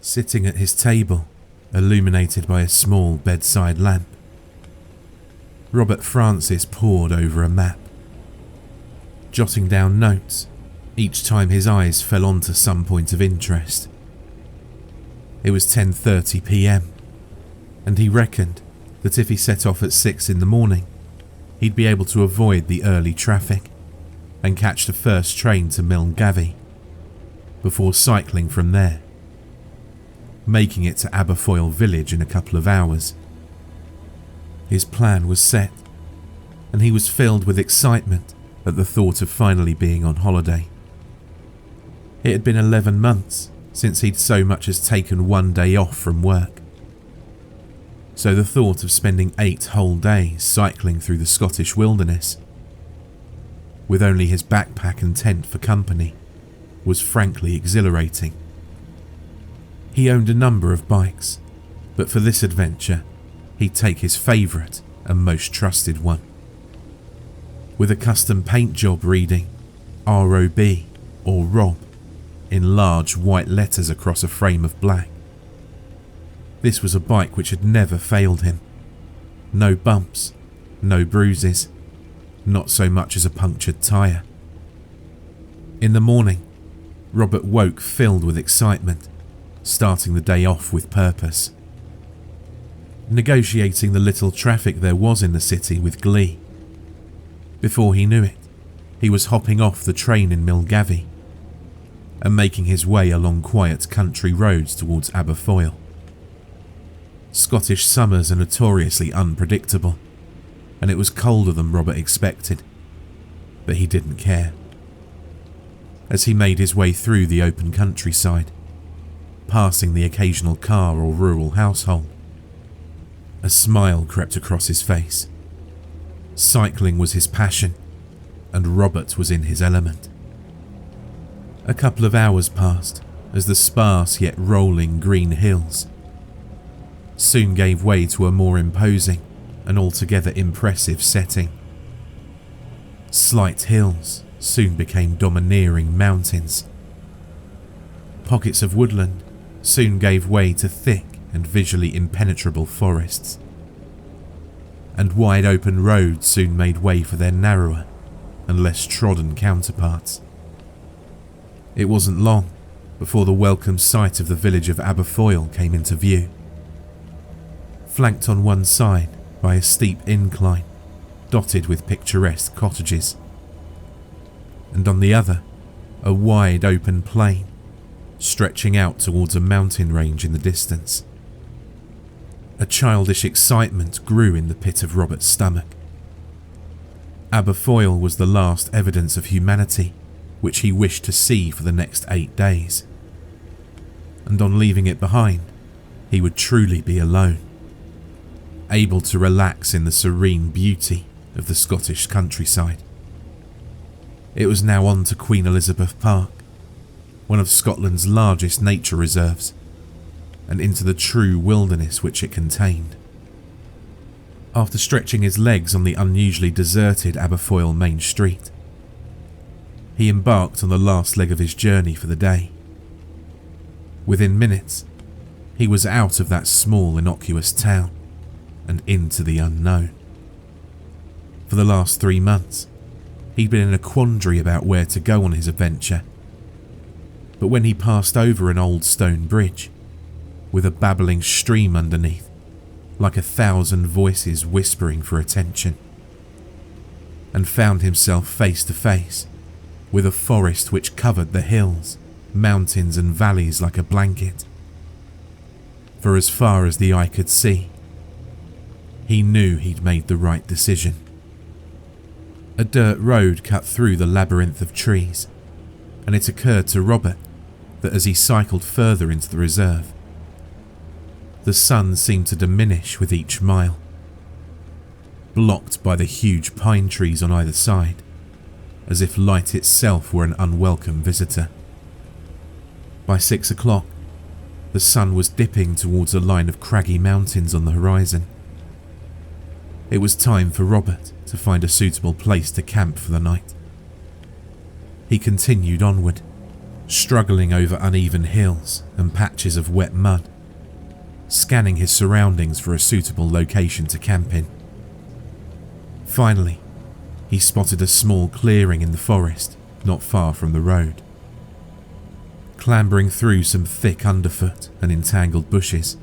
sitting at his table, illuminated by a small bedside lamp. Robert Francis pored over a map, jotting down notes each time his eyes fell onto some point of interest. It was 10:30 p.m, and he reckoned that if he set off at 6 in the morning, he'd be able to avoid the early traffic and catch the first train to Milngavie, before cycling from there, making it to Aberfoyle village in a couple of hours. His plan was set, and he was filled with excitement at the thought of finally being on holiday. It had been 11 months since he'd so much as taken one day off from work. So the thought of spending 8 whole days cycling through the Scottish wilderness, with only his backpack and tent for company, was frankly exhilarating. He owned a number of bikes, but for this adventure, he'd take his favourite and most trusted one. With a custom paint job reading ROB or Rob in large white letters across a frame of black. This was a bike which had never failed him. No bumps, no bruises, not so much as a punctured tyre. In the morning, Robert woke filled with excitement, starting the day off with purpose. Negotiating the little traffic there was in the city with glee. Before he knew it, he was hopping off the train in Milngavie and making his way along quiet country roads towards Aberfoyle. Scottish summers are notoriously unpredictable, and it was colder than Robert expected, but he didn't care. As he made his way through the open countryside, passing the occasional car or rural household, a smile crept across his face. Cycling was his passion, and Robert was in his element. A couple of hours passed as the sparse yet rolling green hills soon gave way to a more imposing and altogether impressive setting. Slight hills soon became domineering mountains. Pockets of woodland soon gave way to thick and visually impenetrable forests, and wide open roads soon made way for their narrower and less trodden counterparts. It wasn't long before the welcome sight of the village of Aberfoyle came into view. Flanked on one side by a steep incline dotted with picturesque cottages, and on the other a wide open plain stretching out towards a mountain range in the distance. A childish excitement grew in the pit of Robert's stomach. Aberfoyle was the last evidence of humanity which he wished to see for the next 8 days, and on leaving it behind, he would truly be alone, able to relax in the serene beauty of the Scottish countryside. It was now on to Queen Elizabeth Park, one of Scotland's largest nature reserves, and into the true wilderness which it contained. After stretching his legs on the unusually deserted Aberfoyle main street, he embarked on the last leg of his journey for the day. Within minutes, he was out of that small, innocuous town and into the unknown. For the last 3 months, he'd been in a quandary about where to go on his adventure. But when he passed over an old stone bridge, with a babbling stream underneath, like 1,000 voices whispering for attention, and found himself face to face with a forest which covered the hills, mountains and valleys like a blanket. For as far as the eye could see, he knew he'd made the right decision. A dirt road cut through the labyrinth of trees, and it occurred to Robert that as he cycled further into the reserve, the sun seemed to diminish with each mile, blocked by the huge pine trees on either side, as if light itself were an unwelcome visitor. By 6 o'clock, the sun was dipping towards a line of craggy mountains on the horizon. It was time for Robert to find a suitable place to camp for the night. He continued onward, struggling over uneven hills and patches of wet mud, scanning his surroundings for a suitable location to camp in. Finally, he spotted a small clearing in the forest not far from the road. Clambering through some thick underfoot and entangled bushes,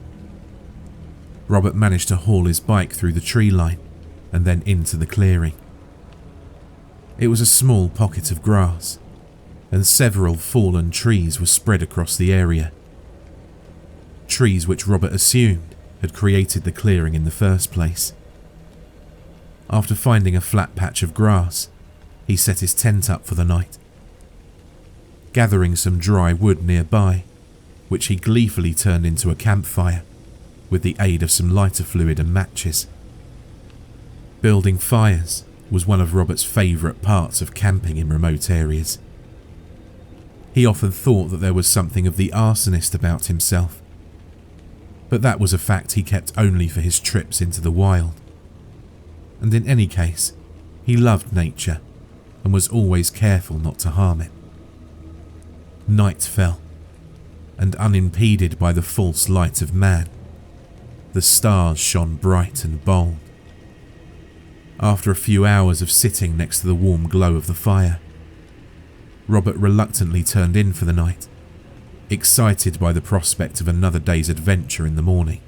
Robert managed to haul his bike through the tree line and then into the clearing. It was a small pocket of grass, and several fallen trees were spread across the area. Trees which Robert assumed had created the clearing in the first place. After finding a flat patch of grass, he set his tent up for the night. Gathering some dry wood nearby, which he gleefully turned into a campfire with the aid of some lighter fluid and matches. Building fires was one of Robert's favourite parts of camping in remote areas. He often thought that there was something of the arsonist about himself, but that was a fact he kept only for his trips into the wild. And in any case, he loved nature and was always careful not to harm it. Night fell, and unimpeded by the false light of man, the stars shone bright and bold. After a few hours of sitting next to the warm glow of the fire, Robert reluctantly turned in for the night, excited by the prospect of another day's adventure in the morning.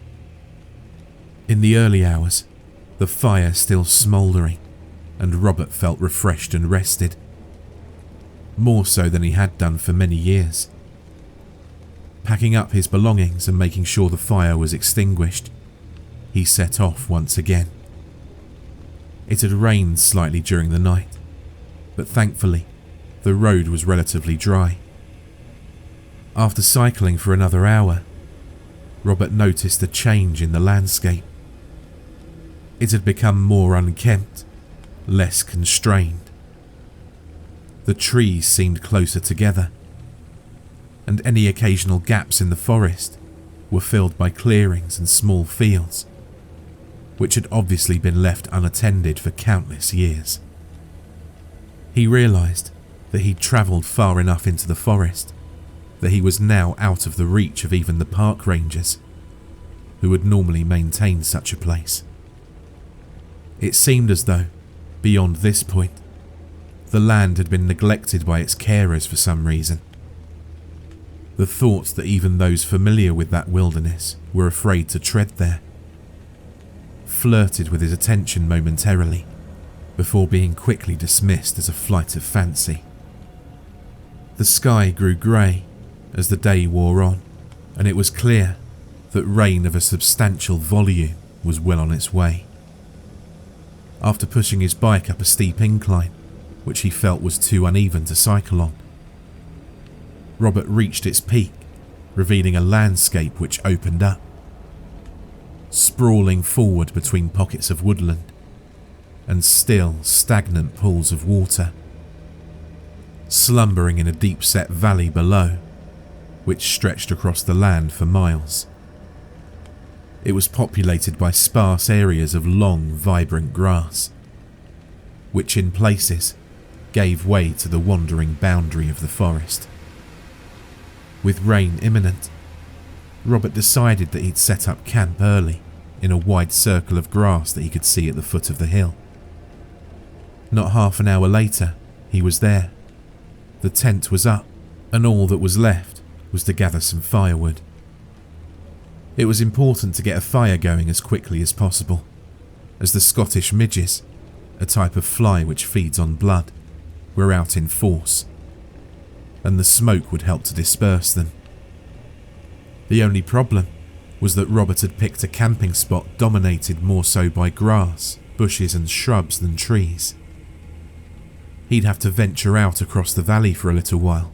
In the early hours, the fire still smouldering, and Robert felt refreshed and rested, more so than he had done for many years. Packing up his belongings and making sure the fire was extinguished, he set off once again. It had rained slightly during the night, but thankfully, the road was relatively dry. After cycling for another hour, Robert noticed a change in the landscape. It had become more unkempt, less constrained. The trees seemed closer together, and any occasional gaps in the forest were filled by clearings and small fields, which had obviously been left unattended for countless years. He realised that he'd travelled far enough into the forest that he was now out of the reach of even the park rangers, who would normally maintain such a place. It seemed as though, beyond this point, the land had been neglected by its carers for some reason. The thought that even those familiar with that wilderness were afraid to tread there flirted with his attention momentarily, before being quickly dismissed as a flight of fancy. The sky grew grey as the day wore on, and it was clear that rain of a substantial volume was well on its way. After pushing his bike up a steep incline, which he felt was too uneven to cycle on, Robert reached its peak, revealing a landscape which opened up. Sprawling forward between pockets of woodland and still, stagnant pools of water, slumbering in a deep-set valley below, which stretched across the land for miles. It was populated by sparse areas of long, vibrant grass, which in places gave way to the wandering boundary of the forest. With rain imminent, Robert decided that he'd set up camp early in a wide circle of grass that he could see at the foot of the hill. Not half an hour later, he was there. The tent was up, and all that was left was to gather some firewood. It was important to get a fire going as quickly as possible, as the Scottish midges, a type of fly which feeds on blood, were out in force, and the smoke would help to disperse them. The only problem was that Robert had picked a camping spot dominated more so by grass, bushes and shrubs than trees. He'd have to venture out across the valley for a little while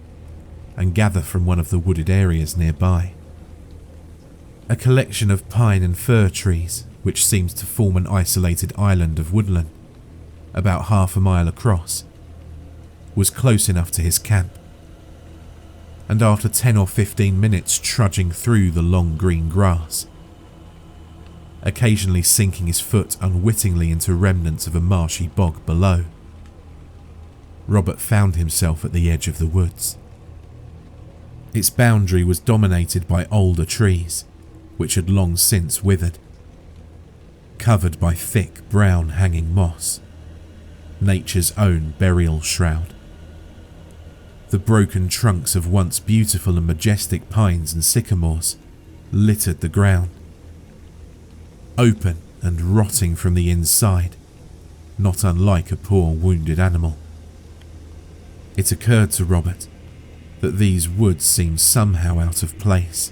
and gather from one of the wooded areas nearby. A collection of pine and fir trees, which seemed to form an isolated island of woodland, about half a mile across, was close enough to his camp. And after 10 or 15 minutes trudging through the long green grass, occasionally sinking his foot unwittingly into remnants of a marshy bog below, Robert found himself at the edge of the woods. Its boundary was dominated by older trees, which had long since withered, covered by thick brown hanging moss, nature's own burial shroud. The broken trunks of once beautiful and majestic pines and sycamores littered the ground, open and rotting from the inside, not unlike a poor wounded animal. It occurred to Robert that these woods seemed somehow out of place.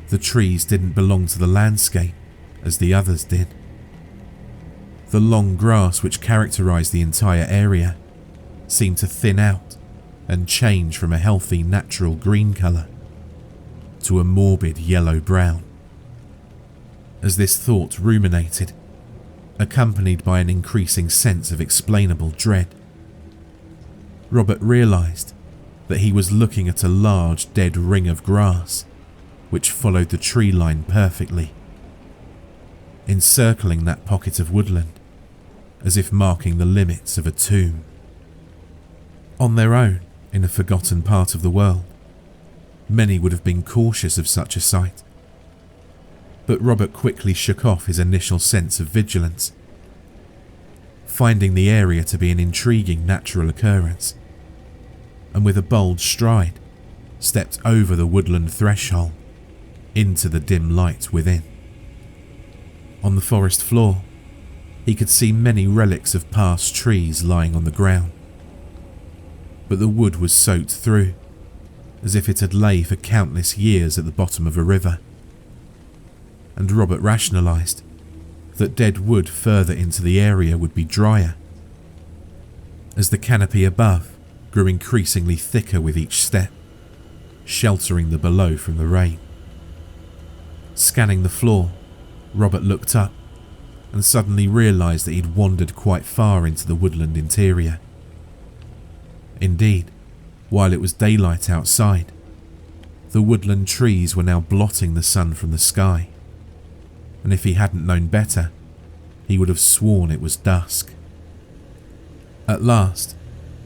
The trees didn't belong to the landscape as the others did. The long grass which characterized the entire area seemed to thin out and change from a healthy natural green colour to a morbid yellow-brown. As this thought ruminated, accompanied by an increasing sense of explainable dread, Robert realised that he was looking at a large dead ring of grass which followed the tree line perfectly, encircling that pocket of woodland as if marking the limits of a tomb. On their own, in a forgotten part of the world, many would have been cautious of such a sight, but Robert quickly shook off his initial sense of vigilance, finding the area to be an intriguing natural occurrence, and with a bold stride stepped over the woodland threshold into the dim light within. On the forest floor, he could see many relics of past trees lying on the ground, but the wood was soaked through, as if it had lay for countless years at the bottom of a river, and Robert rationalised that dead wood further into the area would be drier, as the canopy above grew increasingly thicker with each step, sheltering the below from the rain. Scanning the floor, Robert looked up and suddenly realised that he'd wandered quite far into the woodland interior. Indeed, while it was daylight outside, the woodland trees were now blotting the sun from the sky, and if he hadn't known better, he would have sworn it was dusk. At last,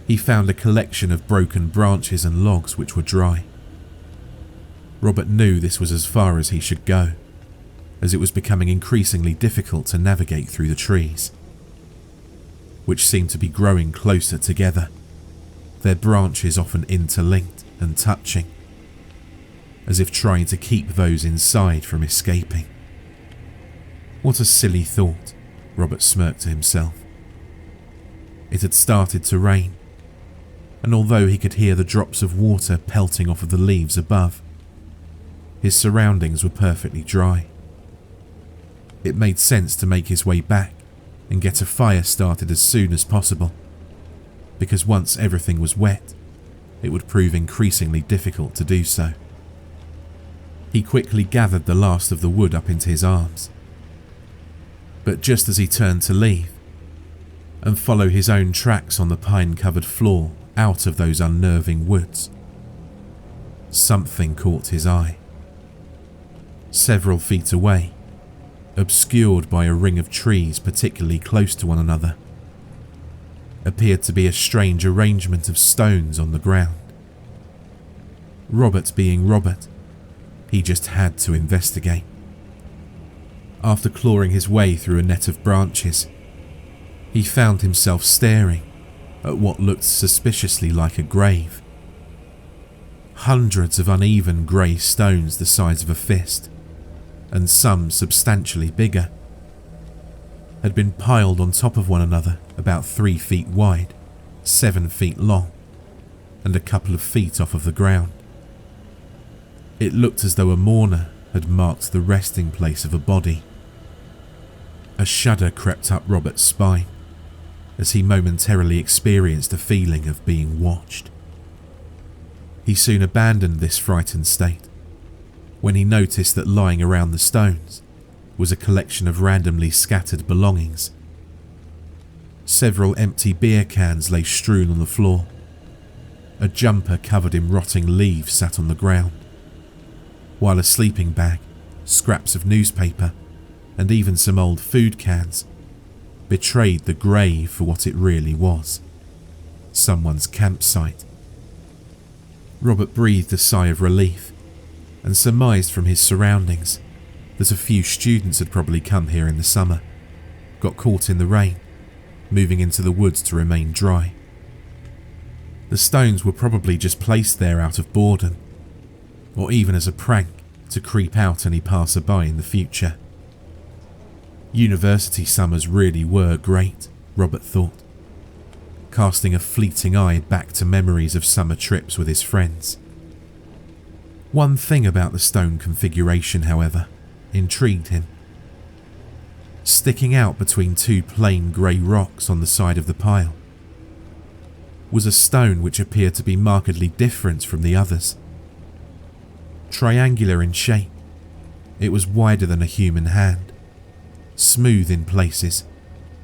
he found a collection of broken branches and logs which were dry. Robert knew this was as far as he should go, as it was becoming increasingly difficult to navigate through the trees, which seemed to be growing closer together, their branches often interlinked and touching, as if trying to keep those inside from escaping. What a silly thought, Robert smirked to himself. It had started to rain, and although he could hear the drops of water pelting off of the leaves above, his surroundings were perfectly dry. It made sense to make his way back and get a fire started as soon as possible, because once everything was wet, it would prove increasingly difficult to do so. He quickly gathered the last of the wood up into his arms, but just as he turned to leave and follow his own tracks on the pine-covered floor out of those unnerving woods, something caught his eye. Several feet away, obscured by a ring of trees particularly close to one another, appeared to be a strange arrangement of stones on the ground. Robert being Robert, he just had to investigate. After clawing his way through a net of branches, he found himself staring at what looked suspiciously like a grave. Hundreds of uneven grey stones the size of a fist, and some substantially bigger, had been piled on top of one another about 3 feet wide, 7 feet long, and a couple of feet off of the ground. It looked as though a mourner had marked the resting place of a body. A shudder crept up Robert's spine as he momentarily experienced a feeling of being watched. He soon abandoned this frightened state when he noticed that lying around the stones was a collection of randomly scattered belongings. Several empty beer cans lay strewn on the floor. A jumper covered in rotting leaves sat on the ground, while a sleeping bag, scraps of newspaper, and even some old food cans betrayed the grave for what it really was: someone's campsite. Robert breathed a sigh of relief and surmised from his surroundings that a few students had probably come here in the summer, got caught in the rain, moving into the woods to remain dry. The stones were probably just placed there out of boredom, or even as a prank to creep out any passerby in the future. University summers really were great, Robert thought, casting a fleeting eye back to memories of summer trips with his friends. One thing about the stone configuration, however, intrigued him. Sticking out between two plain grey rocks on the side of the pile was a stone which appeared to be markedly different from the others. Triangular in shape, it was wider than a human hand, smooth in places,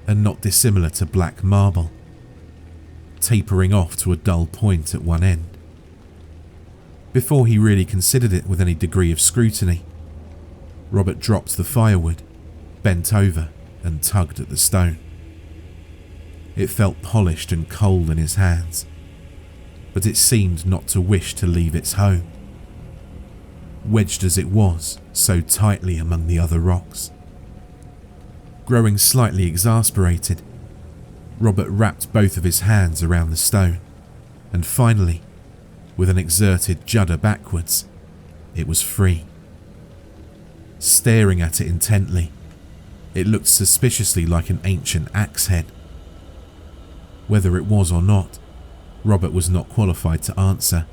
and not dissimilar to black marble, tapering off to a dull point at one end. Before he really considered it with any degree of scrutiny, Robert dropped the firewood, bent over, and tugged at the stone. It felt polished and cold in his hands, but it seemed not to wish to leave its home, wedged as it was so tightly among the other rocks. Growing slightly exasperated, Robert wrapped both of his hands around the stone, and finally, with an exerted judder backwards, it was free. Staring at it intently, it looked suspiciously like an ancient axe head. Whether it was or not, Robert was not qualified to answer,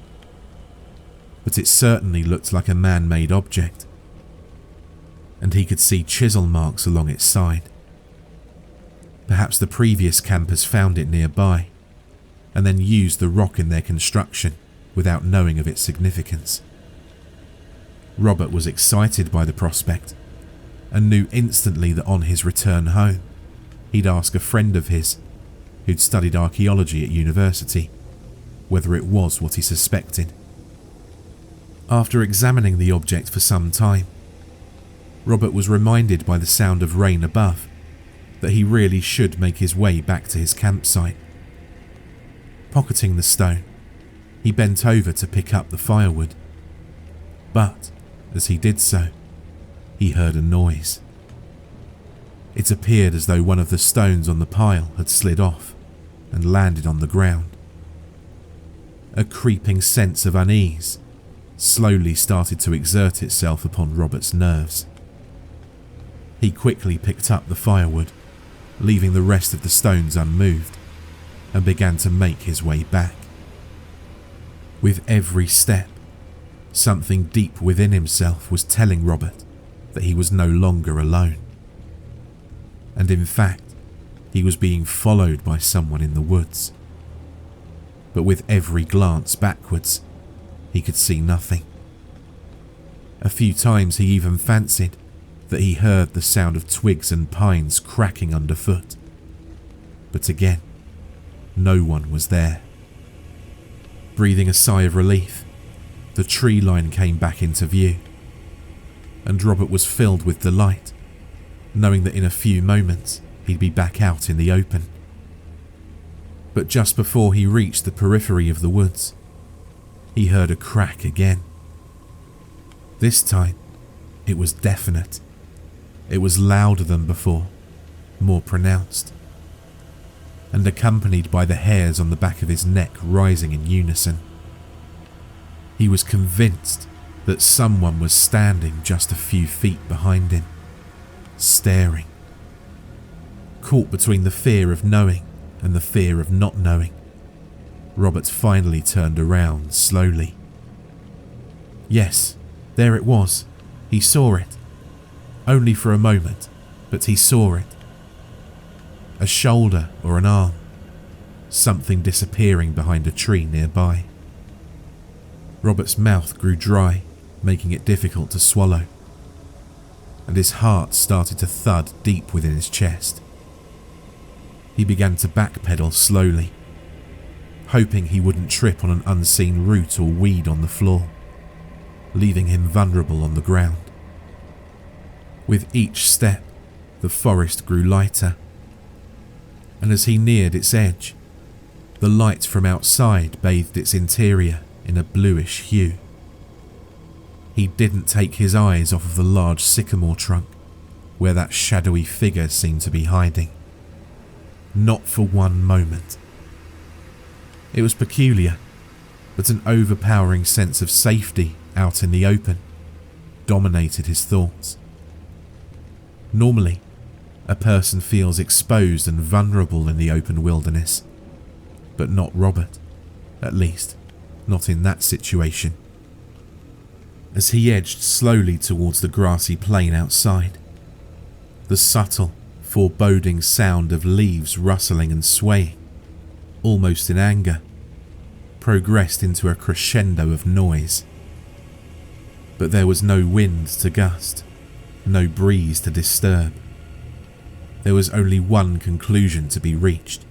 but it certainly looked like a man-made object, and he could see chisel marks along its side. Perhaps the previous campers found it nearby, and then used the rock in their construction without knowing of its significance. Robert was excited by the prospect, and knew instantly that on his return home, he'd ask a friend of his, who'd studied archaeology at university, whether it was what he suspected. After examining the object for some time, Robert was reminded by the sound of rain above that he really should make his way back to his campsite. Pocketing the stone, he bent over to pick up the firewood, but as he did so, he heard a noise. It appeared as though one of the stones on the pile had slid off and landed on the ground. A creeping sense of unease slowly started to exert itself upon Robert's nerves. He quickly picked up the firewood, leaving the rest of the stones unmoved, and began to make his way back. With every step, something deep within himself was telling Robert that he was no longer alone. And in fact, he was being followed by someone in the woods. But with every glance backwards, he could see nothing. A few times he even fancied that he heard the sound of twigs and pines cracking underfoot. But again, no one was there. Breathing a sigh of relief, the tree line came back into view, and Robert was filled with delight, knowing that in a few moments he'd be back out in the open. But just before he reached the periphery of the woods, he heard a crack again. This time, it was definite. It was louder than before, more pronounced, and accompanied by the hairs on the back of his neck rising in unison. He was convinced that someone was standing just a few feet behind him, staring. Caught between the fear of knowing and the fear of not knowing, Robert finally turned around slowly. Yes, there it was. He saw it. Only for a moment, but he saw it. A shoulder or an arm, something disappearing behind a tree nearby. Robert's mouth grew dry, making it difficult to swallow, and his heart started to thud deep within his chest. He began to backpedal slowly, hoping he wouldn't trip on an unseen root or weed on the floor, leaving him vulnerable on the ground. With each step, the forest grew lighter, and as he neared its edge, the light from outside bathed its interior in a bluish hue. He didn't take his eyes off of the large sycamore trunk where that shadowy figure seemed to be hiding. Not for one moment. It was peculiar, but an overpowering sense of safety out in the open dominated his thoughts. Normally, a person feels exposed and vulnerable in the open wilderness, but not Robert, at least not in that situation. As he edged slowly towards the grassy plain outside, the subtle, foreboding sound of leaves rustling and swaying, almost in anger, progressed into a crescendo of noise. But there was no wind to gust, no breeze to disturb. There was only one conclusion to be reached.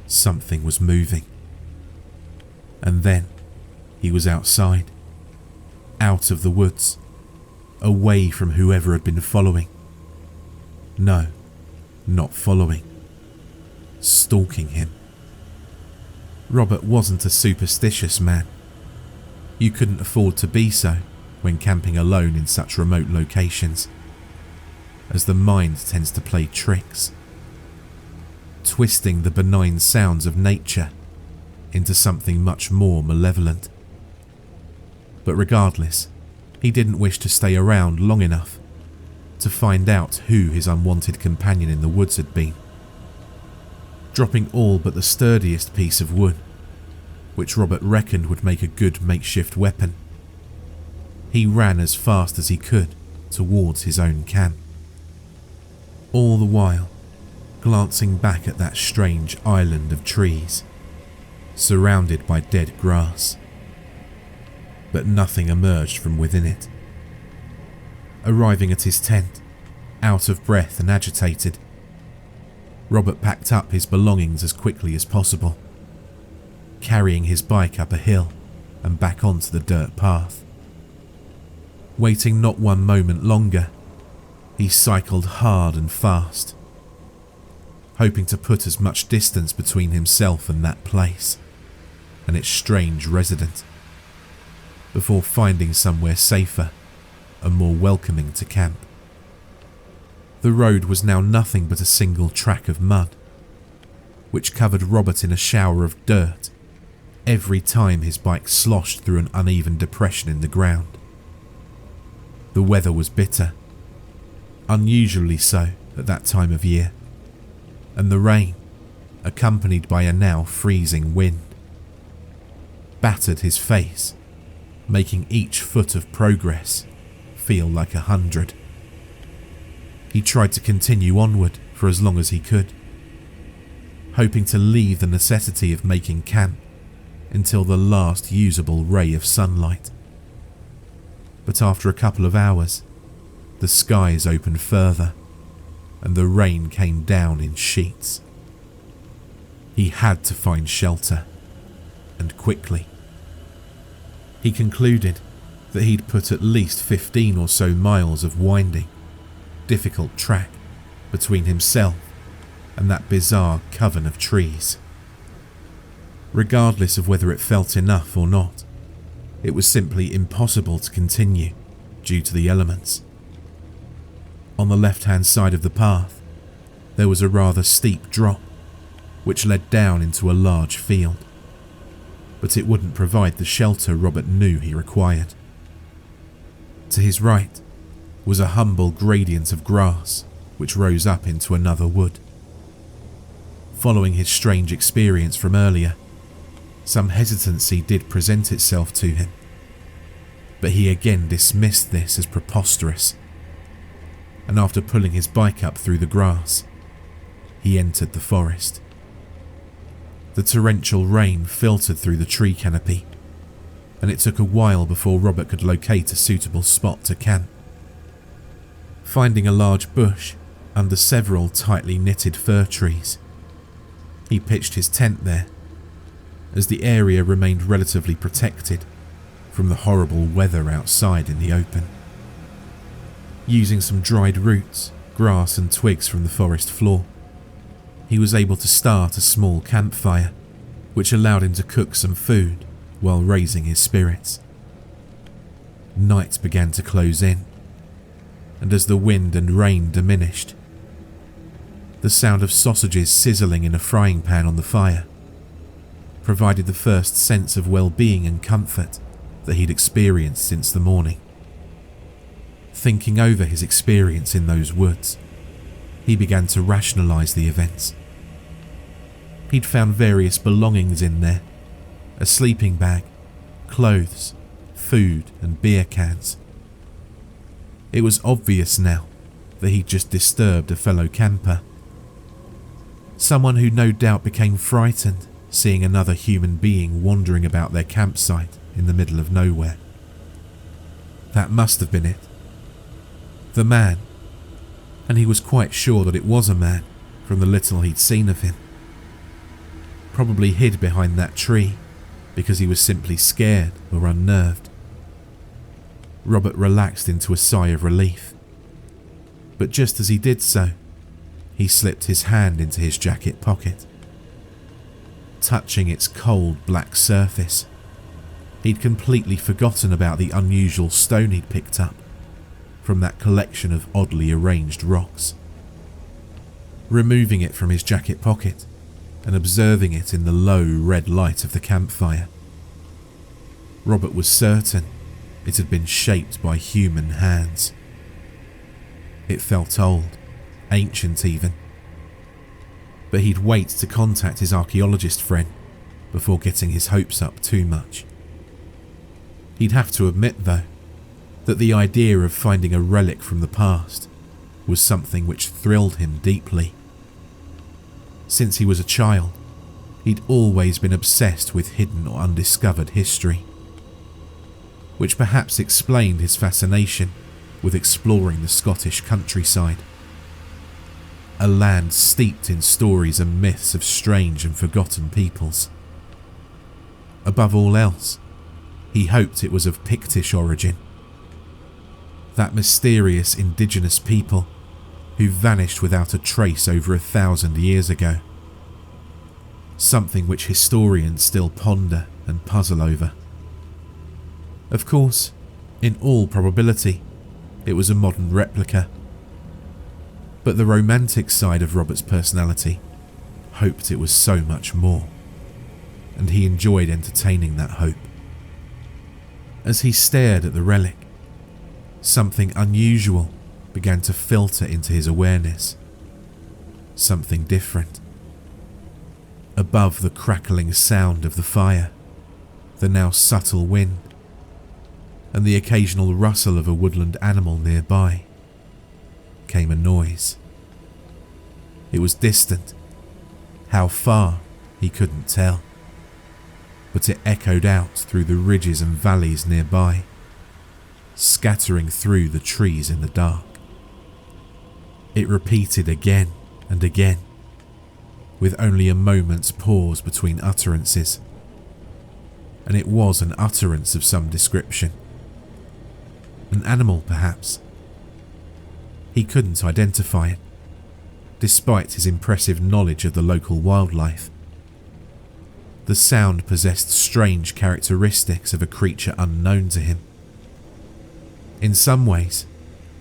Something was moving. And then he was outside, out of the woods, away from whoever had been following. No, not following. Stalking him. Robert wasn't a superstitious man. You couldn't afford to be so when camping alone in such remote locations, as the mind tends to play tricks, twisting the benign sounds of nature into something much more malevolent. But regardless, he didn't wish to stay around long enough to find out who his unwanted companion in the woods had been. Dropping all but the sturdiest piece of wood, which Robert reckoned would make a good makeshift weapon, he ran as fast as he could towards his own camp. All the while, glancing back at that strange island of trees, surrounded by dead grass. But nothing emerged from within it. Arriving at his tent, out of breath and agitated, Robert packed up his belongings as quickly as possible, carrying his bike up a hill and back onto the dirt path. Waiting not one moment longer, he cycled hard and fast, hoping to put as much distance between himself and that place and its strange resident, before finding somewhere safer and more welcoming to camp. The road was now nothing but a single track of mud, which covered Robert in a shower of dirt every time his bike sloshed through an uneven depression in the ground. The weather was bitter, unusually so at that time of year, and the rain, accompanied by a now freezing wind, battered his face, making each foot of progress feel like 100. He tried to continue onward for as long as he could, hoping to leave the necessity of making camp until the last usable ray of sunlight. But after a couple of hours, the skies opened further and the rain came down in sheets. He had to find shelter, and quickly. He concluded that he'd put at least 15 or so miles of winding, difficult track between himself and that bizarre coven of trees. Regardless of whether it felt enough or not, it was simply impossible to continue due to the elements. On the left-hand side of the path, there was a rather steep drop, which led down into a large field, but it wouldn't provide the shelter Robert knew he required. To his right was a humble gradient of grass which rose up into another wood. Following his strange experience from earlier, some hesitancy did present itself to him, but he again dismissed this as preposterous, and after pulling his bike up through the grass, he entered the forest. The torrential rain filtered through the tree canopy, and it took a while before Robert could locate a suitable spot to camp. Finding a large bush under several tightly knitted fir trees, he pitched his tent there, as the area remained relatively protected from the horrible weather outside in the open. Using some dried roots, grass and twigs from the forest floor, he was able to start a small campfire, which allowed him to cook some food while raising his spirits. Night began to close in, and as the wind and rain diminished, the sound of sausages sizzling in a frying pan on the fire provided the first sense of well-being and comfort that he'd experienced since the morning. Thinking over his experience in those woods, he began to rationalise the events. He'd found various belongings in there: a sleeping bag, clothes, food and beer cans. It was obvious now that he'd just disturbed a fellow camper. Someone who no doubt became frightened seeing another human being wandering about their campsite in the middle of nowhere. That must have been it. The man, and he was quite sure that it was a man from the little he'd seen of him, probably hid behind that tree because he was simply scared or unnerved. Robert relaxed into a sigh of relief, but just as he did so, he slipped his hand into his jacket pocket. Touching its cold black surface, he'd completely forgotten about the unusual stone he'd picked up from that collection of oddly arranged rocks. Removing it from his jacket pocket and observing it in the low red light of the campfire, Robert was certain it had been shaped by human hands. It felt old, ancient even, but he'd wait to contact his archaeologist friend before getting his hopes up too much. He'd have to admit, though, that the idea of finding a relic from the past was something which thrilled him deeply. Since he was a child, he'd always been obsessed with hidden or undiscovered history, which perhaps explained his fascination with exploring the Scottish countryside, a land steeped in stories and myths of strange and forgotten peoples. Above all else, he hoped it was of Pictish origin, that mysterious indigenous people who vanished without a trace over 1,000 years ago, something which historians still ponder and puzzle over. Of course, in all probability, it was a modern replica, but the romantic side of Robert's personality hoped it was so much more, and he enjoyed entertaining that hope. As he stared at the relic, something unusual began to filter into his awareness. Something different. Above the crackling sound of the fire, the now subtle wind, and the occasional rustle of a woodland animal nearby, came a noise. It was distant. How far, he couldn't tell, but it echoed out through the ridges and valleys nearby, scattering through the trees in the dark. It repeated again and again, with only a moment's pause between utterances, and it was an utterance of some description. An animal, perhaps. He couldn't identify it, despite his impressive knowledge of the local wildlife. The sound possessed strange characteristics of a creature unknown to him. In some ways,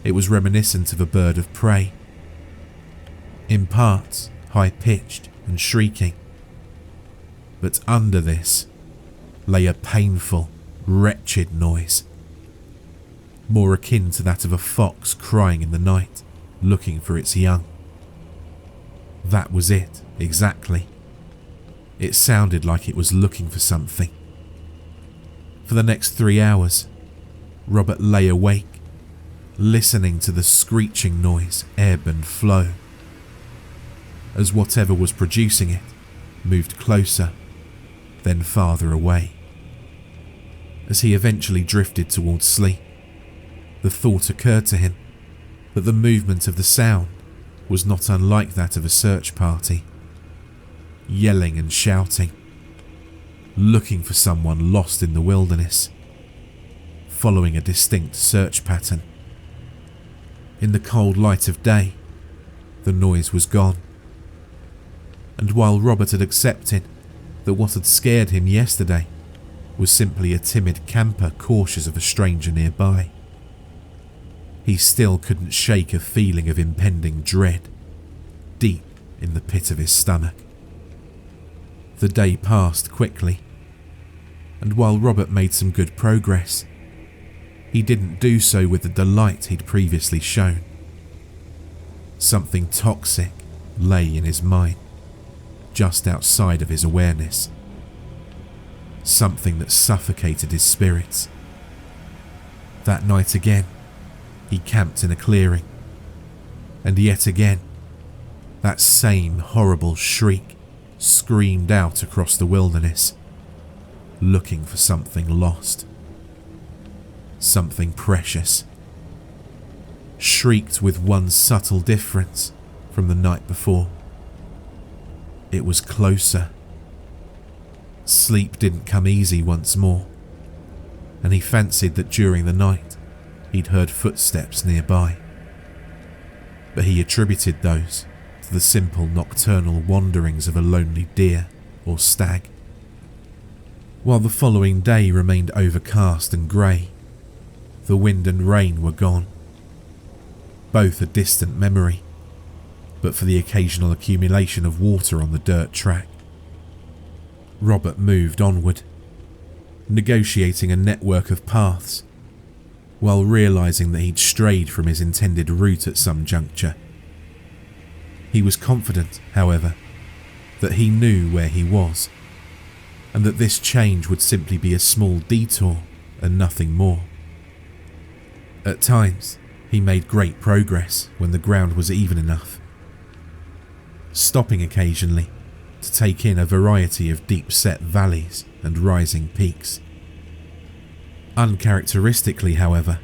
it was reminiscent of a bird of prey, in parts high-pitched and shrieking. But under this lay a painful, wretched noise, more akin to that of a fox crying in the night, looking for its young. That was it, exactly. It sounded like it was looking for something. For the next 3 hours, Robert lay awake, listening to the screeching noise ebb and flow, as whatever was producing it moved closer, then farther away. As he eventually drifted towards sleep, the thought occurred to him that the movement of the sound was not unlike that of a search party, yelling and shouting, looking for someone lost in the wilderness, following a distinct search pattern. In the cold light of day, the noise was gone, and while Robert had accepted that what had scared him yesterday was simply a timid camper cautious of a stranger nearby. He still couldn't shake a feeling of impending dread, deep in the pit of his stomach. The day passed quickly, and while Robert made some good progress, he didn't do so with the delight he'd previously shown. Something toxic lay in his mind, just outside of his awareness. Something that suffocated his spirits. That night again, he camped in a clearing, and yet again, that same horrible shriek screamed out across the wilderness, looking for something lost, something precious. Shrieked with one subtle difference from the night before. It was closer. Sleep didn't come easy once more, and he fancied that during the night he'd heard footsteps nearby. But he attributed those to the simple nocturnal wanderings of a lonely deer or stag. While the following day remained overcast and grey, the wind and rain were gone. Both a distant memory, but for the occasional accumulation of water on the dirt track. Robert moved onward, negotiating a network of paths, while realising that he'd strayed from his intended route at some juncture. He was confident, however, that he knew where he was, and that this change would simply be a small detour and nothing more. At times, he made great progress when the ground was even enough, stopping occasionally to take in a variety of deep-set valleys and rising peaks. Uncharacteristically, however,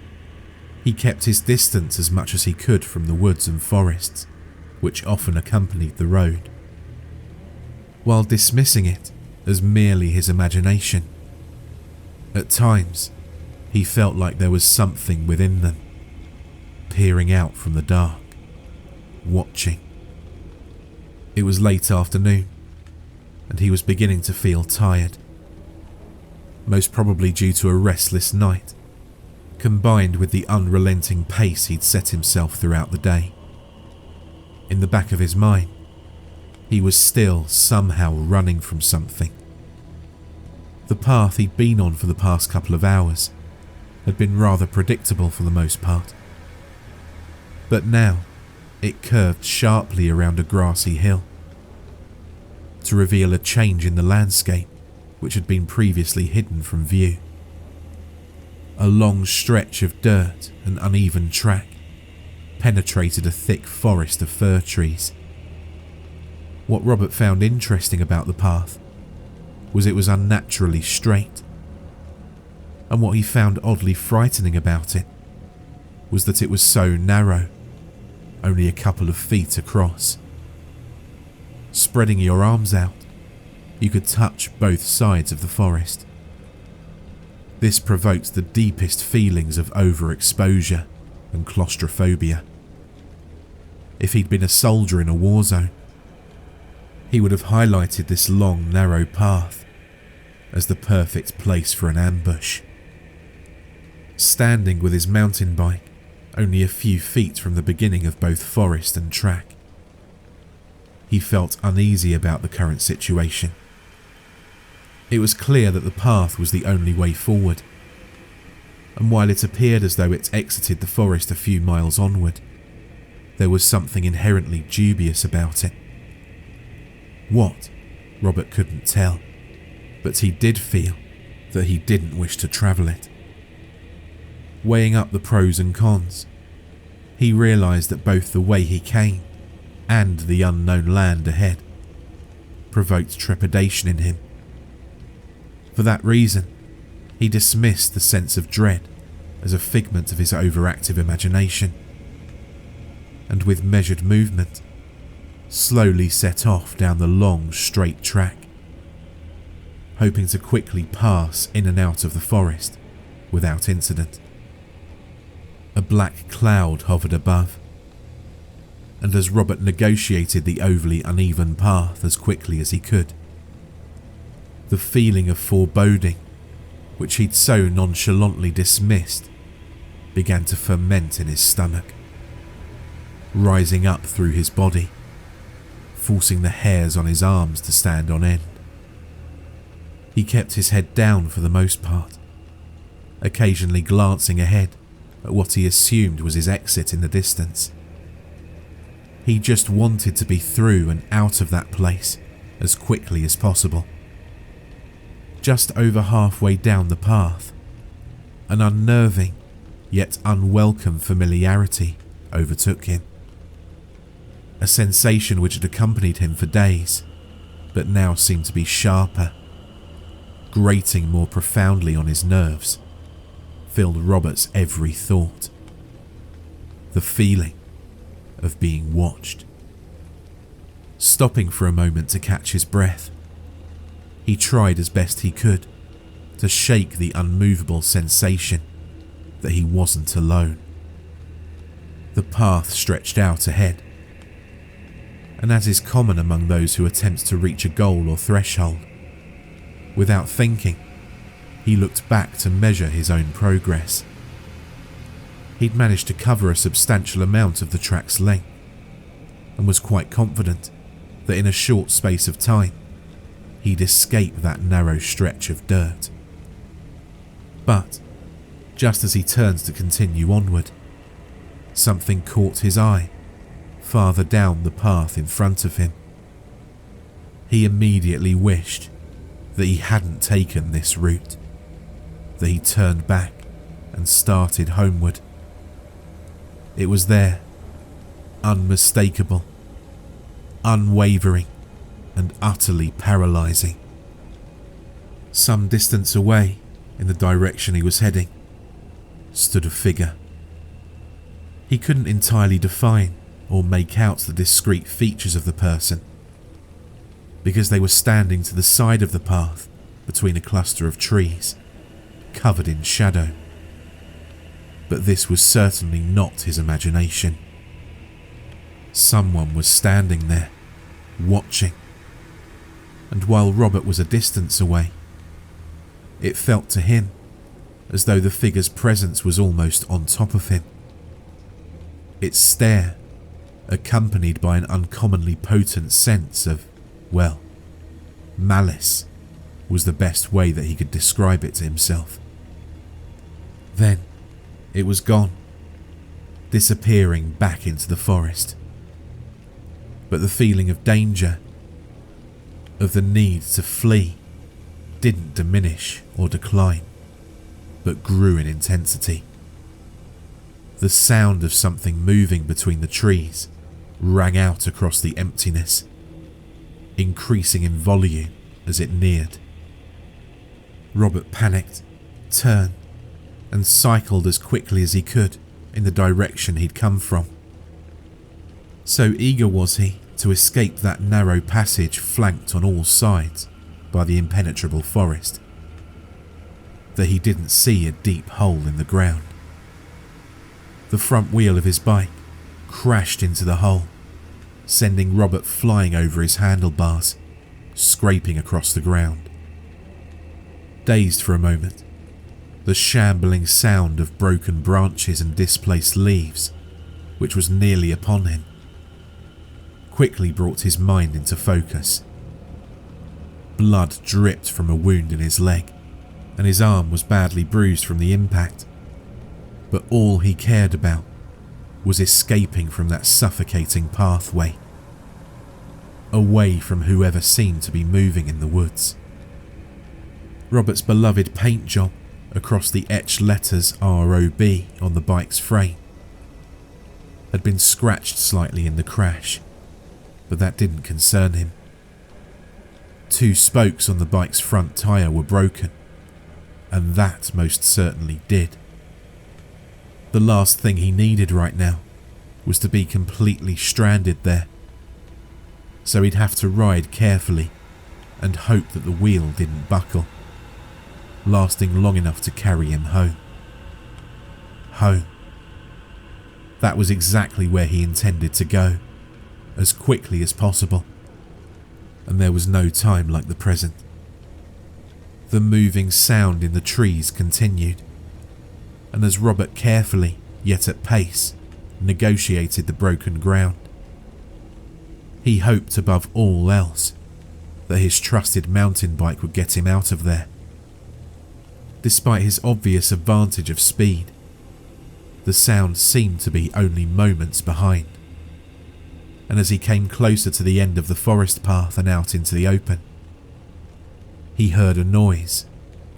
he kept his distance as much as he could from the woods and forests, which often accompanied the road, while dismissing it as merely his imagination. At times, he felt like there was something within them, peering out from the dark, watching. It was late afternoon, and he was beginning to feel tired, most probably due to a restless night, combined with the unrelenting pace he'd set himself throughout the day. In the back of his mind, he was still somehow running from something. The path he'd been on for the past couple of hours had been rather predictable for the most part, but now it curved sharply around a grassy hill, to reveal a change in the landscape which had been previously hidden from view. A long stretch of dirt and uneven track penetrated a thick forest of fir trees. What Robert found interesting about the path was it was unnaturally straight, and what he found oddly frightening about it was that it was so narrow, only a couple of feet across. Spreading your arms out, you could touch both sides of the forest. This provoked the deepest feelings of overexposure and claustrophobia. If he'd been a soldier in a war zone, he would have highlighted this long, narrow path as the perfect place for an ambush. Standing with his mountain bike only a few feet from the beginning of both forest and track, he felt uneasy about the current situation. It was clear that the path was the only way forward, and while it appeared as though it exited the forest a few miles onward, there was something inherently dubious about it. What? Robert couldn't tell, but he did feel that he didn't wish to travel it. Weighing up the pros and cons, he realised that both the way he came and the unknown land ahead provoked trepidation in him. For that reason, he dismissed the sense of dread as a figment of his overactive imagination, and with measured movement, slowly set off down the long, straight track, hoping to quickly pass in and out of the forest without incident. A black cloud hovered above, and as Robert negotiated the overly uneven path as quickly as he could, the feeling of foreboding which he'd so nonchalantly dismissed, began to ferment in his stomach, rising up through his body, forcing the hairs on his arms to stand on end. He kept his head down for the most part, occasionally glancing ahead at what he assumed was his exit in the distance. He just wanted to be through and out of that place as quickly as possible. Just over halfway down the path, an unnerving yet unwelcome familiarity overtook him. A sensation which had accompanied him for days, but now seemed to be sharper, grating more profoundly on his nerves, filled Robert's every thought. The feeling of being watched. Stopping for a moment to catch his breath, he tried as best he could to shake the unmovable sensation that he wasn't alone. The path stretched out ahead, and as is common among those who attempt to reach a goal or threshold, without thinking, he looked back to measure his own progress. He'd managed to cover a substantial amount of the track's length, and was quite confident that in a short space of time, he'd escape that narrow stretch of dirt. But, just as he turned to continue onward, something caught his eye farther down the path in front of him. He immediately wished that he hadn't taken this route, that he turned back and started homeward. It was there, unmistakable, unwavering, and utterly paralysing. Some distance away, in the direction he was heading, stood a figure. He couldn't entirely define or make out the discrete features of the person, because they were standing to the side of the path between a cluster of trees, covered in shadow. But this was certainly not his imagination. Someone was standing there, watching, and while Robert was a distance away, it felt to him as though the figure's presence was almost on top of him. Its stare, accompanied by an uncommonly potent sense of, well, malice, was the best way that he could describe it to himself. Then, it was gone, disappearing back into the forest. But the feeling of danger, of the need to flee, didn't diminish or decline, but grew in intensity. The sound of something moving between the trees rang out across the emptiness, increasing in volume as it neared. Robert panicked, turned, and cycled as quickly as he could in the direction he'd come from. So eager was he to escape that narrow passage flanked on all sides by the impenetrable forest, that he didn't see a deep hole in the ground. The front wheel of his bike crashed into the hole, sending Robert flying over his handlebars, scraping across the ground. Dazed for a moment, the shambling sound of broken branches and displaced leaves, which was nearly upon him, quickly brought his mind into focus. Blood dripped from a wound in his leg, and his arm was badly bruised from the impact, but all he cared about was escaping from that suffocating pathway, away from whoever seemed to be moving in the woods. Robert's beloved paint job across the etched letters ROB on the bike's frame had been scratched slightly in the crash, but that didn't concern him. 2 spokes on the bike's front tyre were broken, and that most certainly did. The last thing he needed right now was to be completely stranded there, so he'd have to ride carefully and hope that the wheel didn't buckle, lasting long enough to carry him home. Home. That was exactly where he intended to go, as quickly as possible, and there was no time like the present. The moving sound in the trees continued, and as Robert carefully, yet at pace, negotiated the broken ground, he hoped above all else that his trusted mountain bike would get him out of there. Despite his obvious advantage of speed, the sound seemed to be only moments behind, and as he came closer to the end of the forest path and out into the open, he heard a noise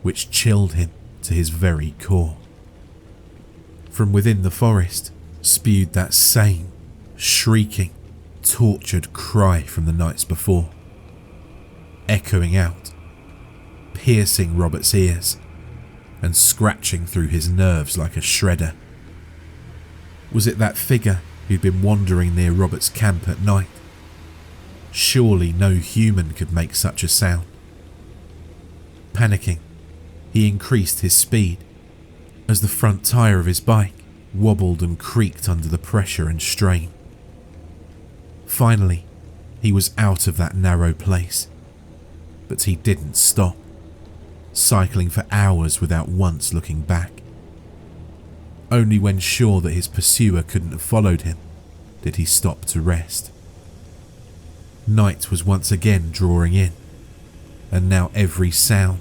which chilled him to his very core. From within the forest spewed that same shrieking, tortured cry from the nights before, echoing out, piercing Robert's ears and scratching through his nerves like a shredder. Was it that figure who'd been wandering near Robert's camp at night? Surely no human could make such a sound. Panicking, he increased his speed as the front tyre of his bike wobbled and creaked under the pressure and strain. Finally, he was out of that narrow place, but he didn't stop, cycling for hours without once looking back. Only when sure that his pursuer couldn't have followed him did he stop to rest. Night was once again drawing in, and now every sound,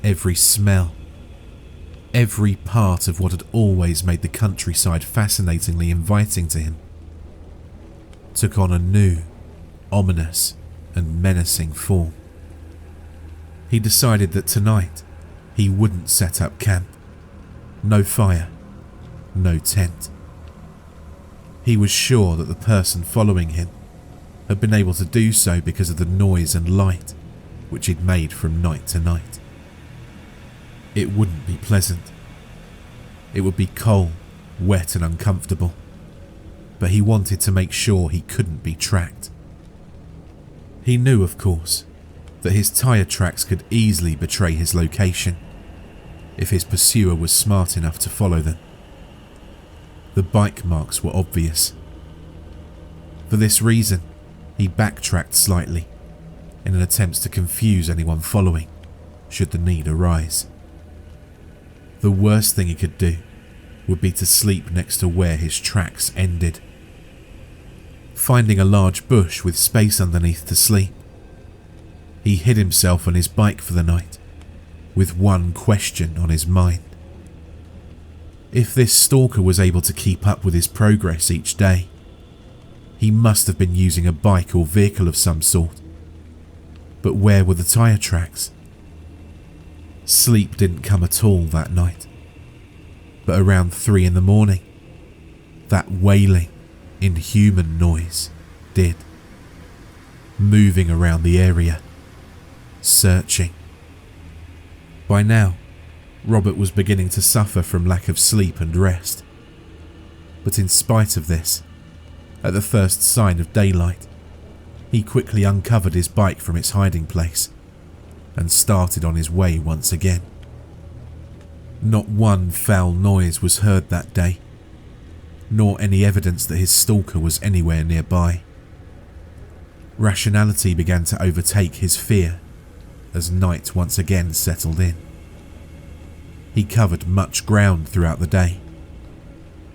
every smell, every part of what had always made the countryside fascinatingly inviting to him took on a new, ominous and menacing form. He decided that tonight he wouldn't set up camp. No fire, no tent. He was sure that the person following him had been able to do so because of the noise and light which he'd made from night to night. It wouldn't be pleasant. It would be cold, wet and uncomfortable, but he wanted to make sure he couldn't be tracked. He knew, of course, that his tyre tracks could easily betray his location if his pursuer was smart enough to follow them. The bike marks were obvious. For this reason, he backtracked slightly in an attempt to confuse anyone following, should the need arise. The worst thing he could do would be to sleep next to where his tracks ended. Finding a large bush with space underneath to sleep, he hid himself on his bike for the night, with one question on his mind. If this stalker was able to keep up with his progress each day, he must have been using a bike or vehicle of some sort. But where were the tyre tracks? Sleep didn't come at all that night. But around 3 a.m, that wailing, inhuman noise did. Moving around the area, searching. By now, Robert was beginning to suffer from lack of sleep and rest. But in spite of this, at the first sign of daylight, he quickly uncovered his bike from its hiding place and started on his way once again. Not one foul noise was heard that day, nor any evidence that his stalker was anywhere nearby. Rationality began to overtake his fear as night once again settled in. He covered much ground throughout the day,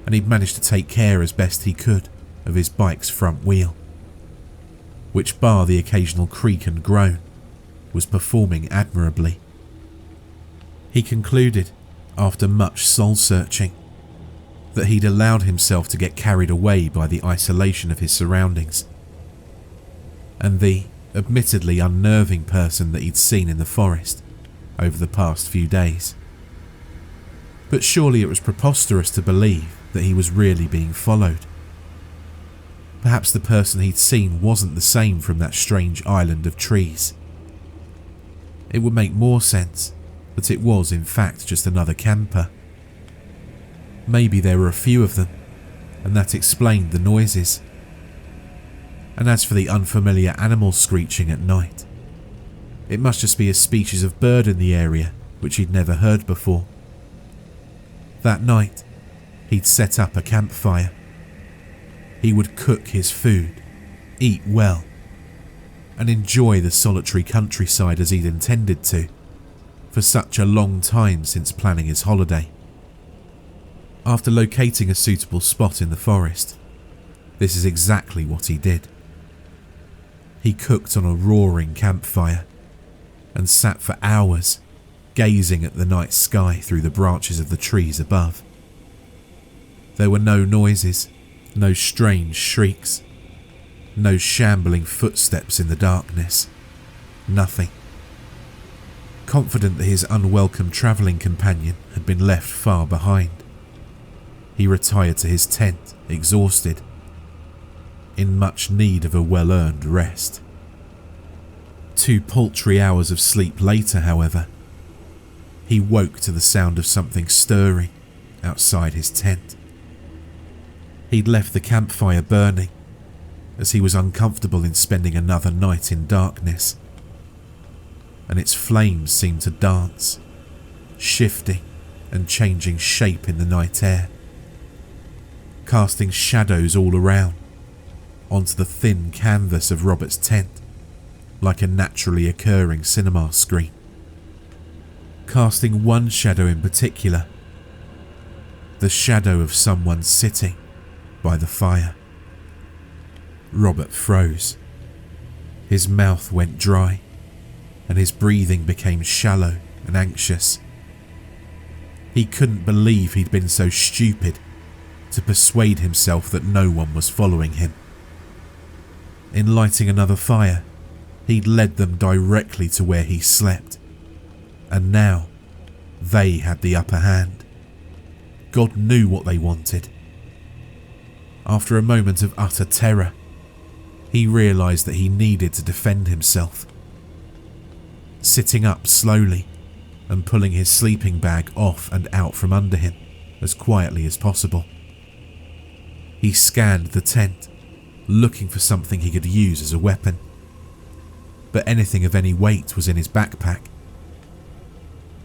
and he'd managed to take care as best he could of his bike's front wheel, which, bar the occasional creak and groan, was performing admirably. He concluded, after much soul-searching, that he'd allowed himself to get carried away by the isolation of his surroundings, and the admittedly unnerving person that he'd seen in the forest over the past few days. But surely it was preposterous to believe that he was really being followed. Perhaps the person he'd seen wasn't the same from that strange island of trees. It would make more sense that it was in fact just another camper. Maybe there were a few of them, and that explained the noises. And as for the unfamiliar animal screeching at night, it must just be a species of bird in the area which he'd never heard before. That night, he'd set up a campfire. He would cook his food, eat well, and enjoy the solitary countryside as he'd intended to, for such a long time since planning his holiday. After locating a suitable spot in the forest, this is exactly what he did. He cooked on a roaring campfire and sat for hours gazing at the night sky through the branches of the trees above. There were no noises, no strange shrieks, no shambling footsteps in the darkness, nothing. Confident that his unwelcome travelling companion had been left far behind, he retired to his tent, exhausted, in much need of a well-earned rest. 2 paltry hours of sleep later, however, he woke to the sound of something stirring outside his tent. He'd left the campfire burning, as he was uncomfortable in spending another night in darkness, and its flames seemed to dance, shifting and changing shape in the night air, casting shadows all around onto the thin canvas of Robert's tent like a naturally occurring cinema screen. Casting one shadow in particular, the shadow of someone sitting by the fire. Robert froze. His mouth went dry, and his breathing became shallow and anxious. He couldn't believe he'd been so stupid to persuade himself that no one was following him. In lighting another fire, he'd led them directly to where he slept, and now they had the upper hand. God knew what they wanted. After a moment of utter terror, he realised that he needed to defend himself. Sitting up slowly and pulling his sleeping bag off and out from under him as quietly as possible, he scanned the tent, looking for something he could use as a weapon. But anything of any weight was in his backpack,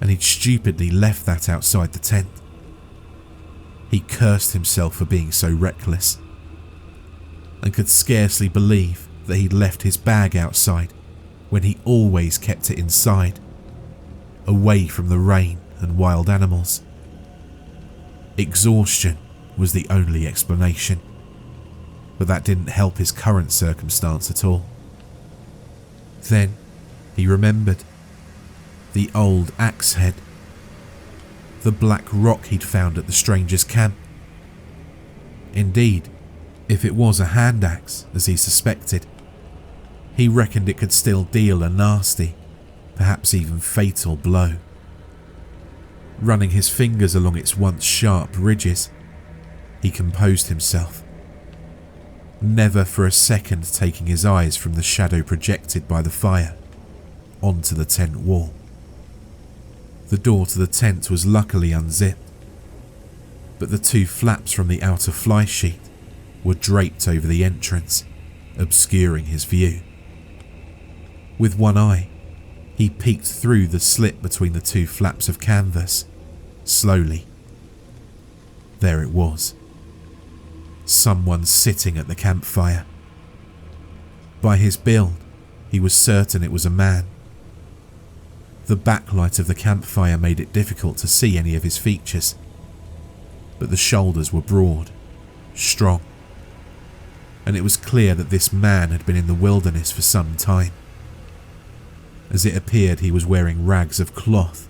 and he'd stupidly left that outside the tent. He cursed himself for being so reckless, and could scarcely believe that he'd left his bag outside when he always kept it inside, away from the rain and wild animals. Exhaustion was the only explanation, but that didn't help his current circumstance at all. Then he remembered the old axe head, the black rock he'd found at the stranger's camp. Indeed, if it was a hand axe, as he suspected, he reckoned it could still deal a nasty, perhaps even fatal blow. Running his fingers along its once sharp ridges, he composed himself, never for a second taking his eyes from the shadow projected by the fire onto the tent wall. The door to the tent was luckily unzipped, but the 2 flaps from the outer fly sheet were draped over the entrance, obscuring his view. With one eye, he peeked through the slit between the 2 flaps of canvas, slowly. There it was. Someone sitting at the campfire. By his build, he was certain it was a man. The backlight of the campfire made it difficult to see any of his features, but the shoulders were broad, strong, and it was clear that this man had been in the wilderness for some time. As it appeared, he was wearing rags of cloth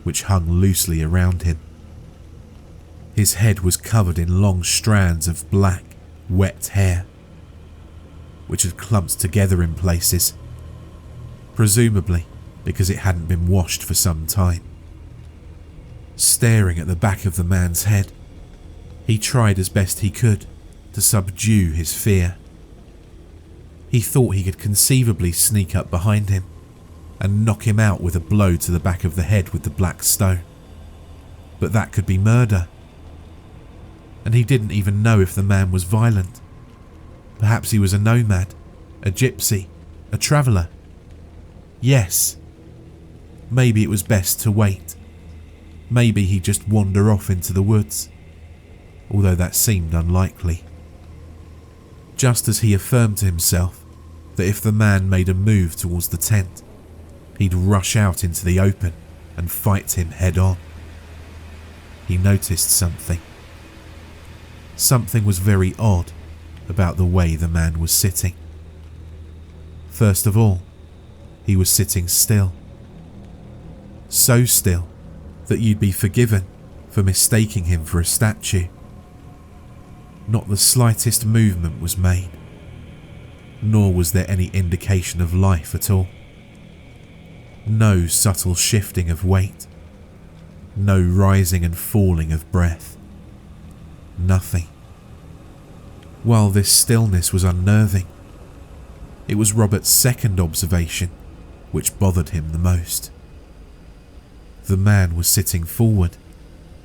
which hung loosely around him. His head was covered in long strands of black, wet hair, which had clumped together in places, presumably because it hadn't been washed for some time. Staring at the back of the man's head, he tried as best he could to subdue his fear. He thought he could conceivably sneak up behind him and knock him out with a blow to the back of the head with the black stone. But that could be murder. And he didn't even know if the man was violent. Perhaps he was a nomad, a gypsy, a traveller. Yes. Maybe it was best to wait. Maybe he'd just wander off into the woods, although that seemed unlikely. Just as he affirmed to himself that if the man made a move towards the tent, he'd rush out into the open and fight him head on. He noticed something. Something was very odd about the way the man was sitting. First of all, he was sitting still. So still that you'd be forgiven for mistaking him for a statue. Not the slightest movement was made, nor was there any indication of life at all. No subtle shifting of weight, no rising and falling of breath. Nothing. While this stillness was unnerving, it was Robert's second observation which bothered him the most. The man was sitting forward,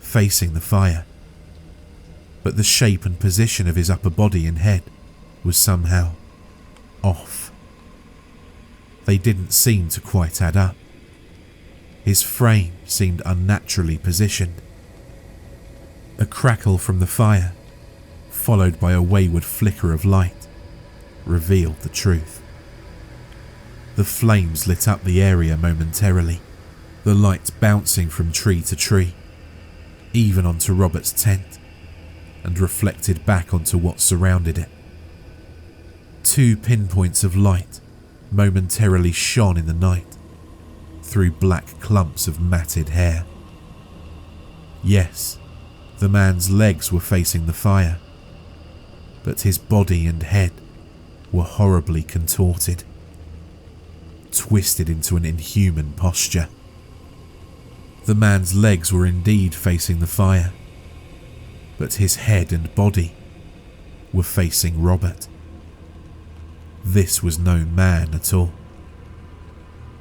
facing the fire, but the shape and position of his upper body and head was somehow off. They didn't seem to quite add up. His frame seemed unnaturally positioned. A crackle from the fire, followed by a wayward flicker of light, revealed the truth. The flames lit up the area momentarily, the light bouncing from tree to tree, even onto Robert's tent, and reflected back onto what surrounded it. 2 pinpoints of light momentarily shone in the night, through black clumps of matted hair. Yes, the man's legs were facing the fire, but his body and head were horribly contorted, twisted into an inhuman posture. The man's legs were indeed facing the fire, but his head and body were facing Robert. This was no man at all.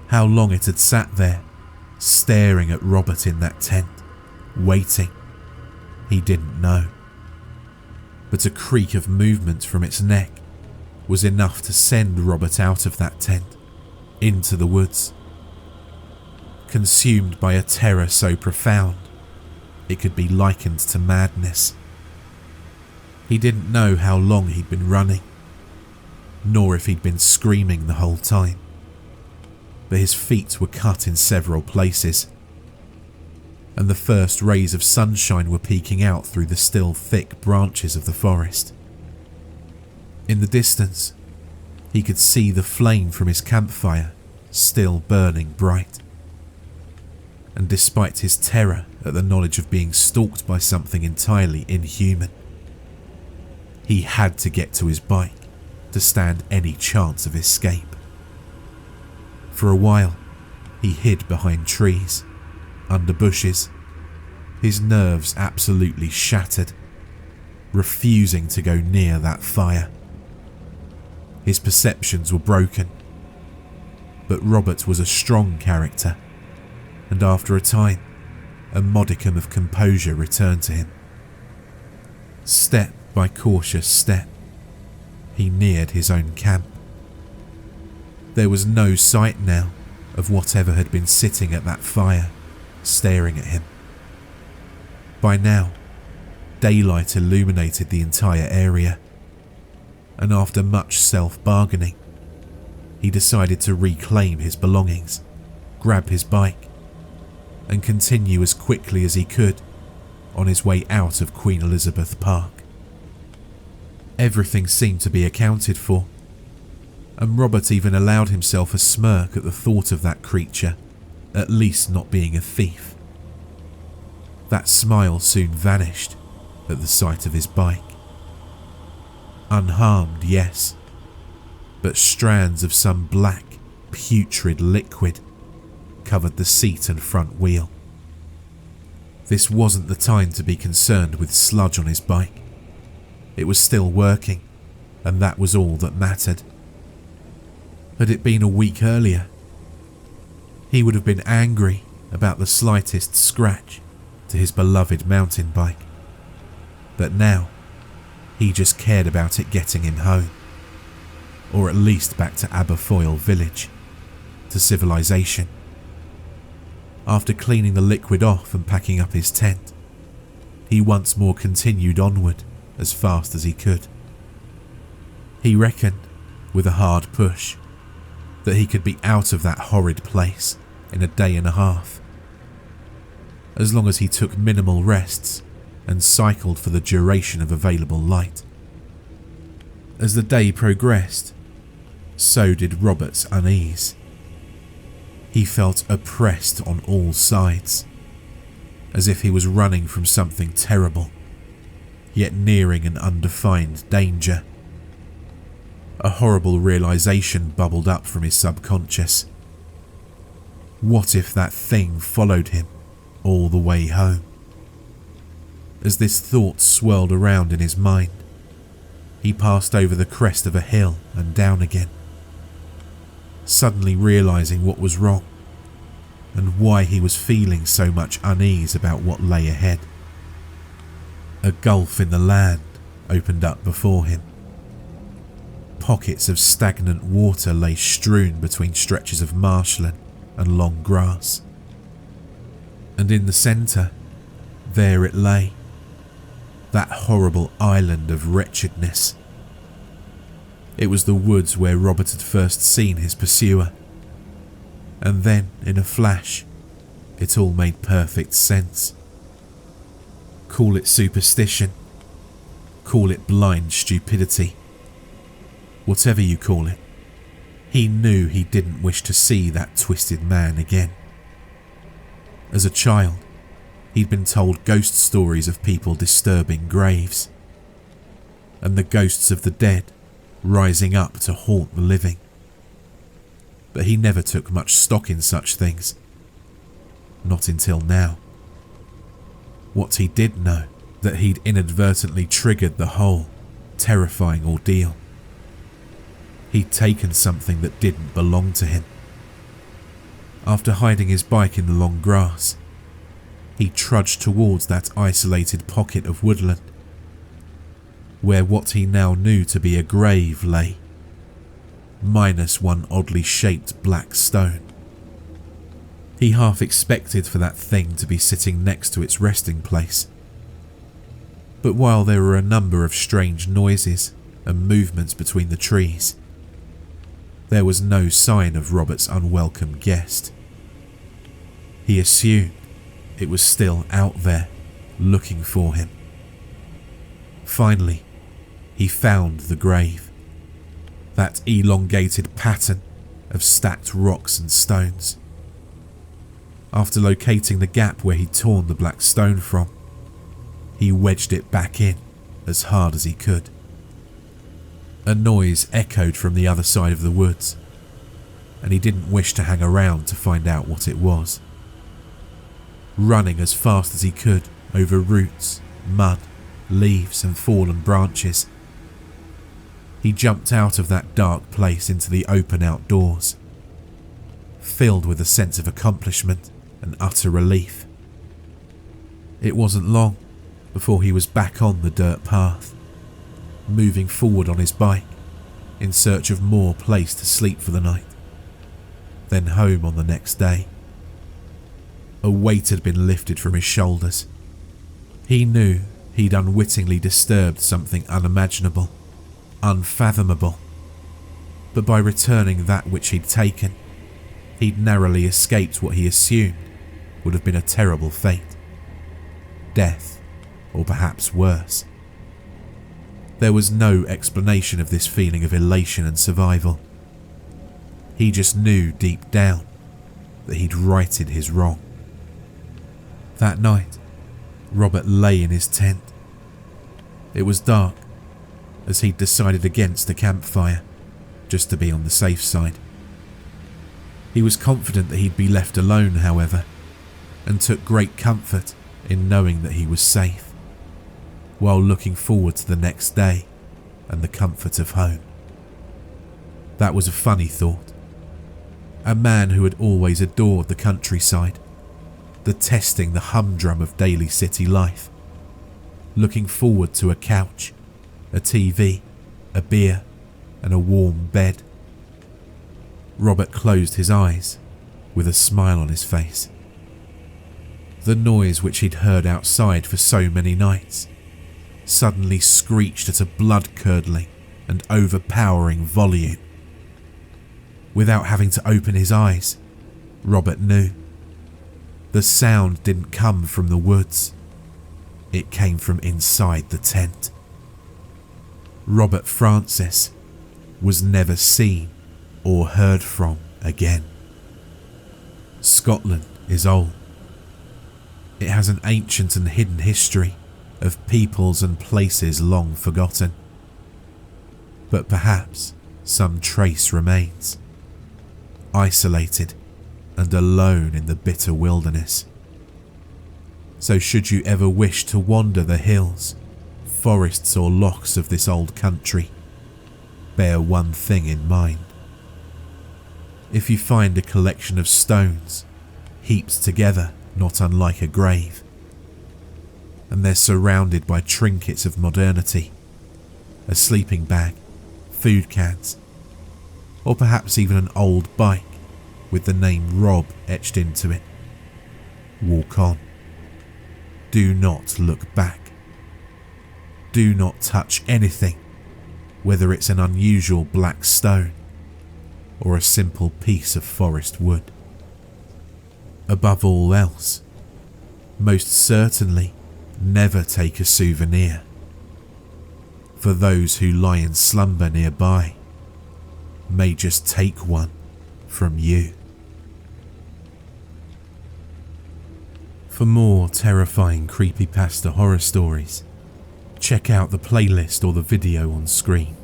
How long it had sat there, staring at Robert in that tent, waiting, he didn't know. But a creak of movement from its neck was enough to send Robert out of that tent, into the woods. Consumed by a terror so profound, it could be likened to madness. He didn't know how long he'd been running, nor if he'd been screaming the whole time, but his feet were cut in several places, and the first rays of sunshine were peeking out through the still thick branches of the forest. In the distance, he could see the flame from his campfire still burning bright. And despite his terror at the knowledge of being stalked by something entirely inhuman, he had to get to his bike to stand any chance of escape. For a while, he hid behind trees, under bushes, his nerves absolutely shattered, refusing to go near that fire. His perceptions were broken, but Robert was a strong character, and after a time, a modicum of composure returned to him. Step by cautious step, he neared his own camp. There was no sight now of whatever had been sitting at that fire, staring at him. By now, daylight illuminated the entire area, and after much self-bargaining, he decided to reclaim his belongings, grab his bike, and continue as quickly as he could on his way out of Queen Elizabeth Park. Everything seemed to be accounted for, and Robert even allowed himself a smirk at the thought of that creature at least not being a thief. That smile soon vanished at the sight of his bike. Unharmed, yes, but strands of some black, putrid liquid covered the seat and front wheel. This wasn't the time to be concerned with sludge on his bike. It was still working, and that was all that mattered. Had it been a week earlier, he would have been angry about the slightest scratch to his beloved mountain bike. But now, he just cared about it getting him home, or at least back to Aberfoyle village, to civilization. After cleaning the liquid off and packing up his tent, he once more continued onward as fast as he could. He reckoned, with a hard push, that he could be out of that horrid place in a day and a half, as long as he took minimal rests and cycled for the duration of available light. As the day progressed, so did Robert's unease. He felt oppressed on all sides, as if he was running from something terrible, yet nearing an undefined danger. A horrible realization bubbled up from his subconscious. What if that thing followed him all the way home? As this thought swirled around in his mind, he passed over the crest of a hill and down again, suddenly realizing what was wrong and why he was feeling so much unease about what lay ahead. A gulf in the land opened up before him. Pockets of stagnant water lay strewn between stretches of marshland and long grass. And in the centre, there it lay, that horrible island of wretchedness. It was the woods where Robert had first seen his pursuer. And then, in a flash, it all made perfect sense. Call it superstition, call it blind stupidity. Whatever you call it, he knew he didn't wish to see that twisted man again. As a child, he'd been told ghost stories of people disturbing graves, and the ghosts of the dead rising up to haunt the living. But he never took much stock in such things. Not until now. What he did know, that he'd inadvertently triggered the whole terrifying ordeal. He'd taken something that didn't belong to him. After hiding his bike in the long grass, he trudged towards that isolated pocket of woodland, where what he now knew to be a grave lay, minus one oddly shaped black stone. He half expected for that thing to be sitting next to its resting place. But while there were a number of strange noises and movements between the trees, there was no sign of Robert's unwelcome guest. He assumed it was still out there, looking for him. Finally, he found the grave, that elongated pattern of stacked rocks and stones. After locating the gap where he'd torn the black stone from, he wedged it back in as hard as he could. A noise echoed from the other side of the woods, and he didn't wish to hang around to find out what it was. Running as fast as he could over roots, mud, leaves and fallen branches, he jumped out of that dark place into the open outdoors, filled with a sense of accomplishment and utter relief. It wasn't long before he was back on the dirt path, moving forward on his bike in search of more place to sleep for the night, then home on the next day. A weight had been lifted from his shoulders. He knew he'd unwittingly disturbed something unimaginable, unfathomable, but by returning that which he'd taken, he'd narrowly escaped what he assumed would have been a terrible fate. Death, or perhaps worse. There was no explanation of this feeling of elation and survival. He just knew deep down that he'd righted his wrong. That night, Robert lay in his tent. It was dark, as he'd decided against a campfire, just to be on the safe side. He was confident that he'd be left alone, however, and took great comfort in knowing that he was safe, while looking forward to the next day and the comfort of home. That was a funny thought. A man who had always adored the countryside, detesting the humdrum of daily city life, looking forward to a couch, a TV, a beer, and a warm bed. Robert closed his eyes with a smile on his face. The noise which he'd heard outside for so many nights suddenly screeched at a blood-curdling and overpowering volume. Without having to open his eyes, Robert knew. The sound didn't come from the woods. It came from inside the tent. Robert Francis was never seen or heard from again. Scotland is old. It has an ancient and hidden history of peoples and places long forgotten. But perhaps some trace remains, isolated and alone in the bitter wilderness. So should you ever wish to wander the hills, forests or lochs of this old country, bear one thing in mind. If you find a collection of stones, heaped together not unlike a grave, and they're surrounded by trinkets of modernity, a sleeping bag, food cans, or perhaps even an old bike with the name Rob etched into it, walk on. Do not look back. Do not touch anything, whether it's an unusual black stone or a simple piece of forest wood. Above all else, most certainly never take a souvenir. For those who lie in slumber nearby may just take one from you. For more terrifying creepypasta horror stories, check out the playlist or the video on screen.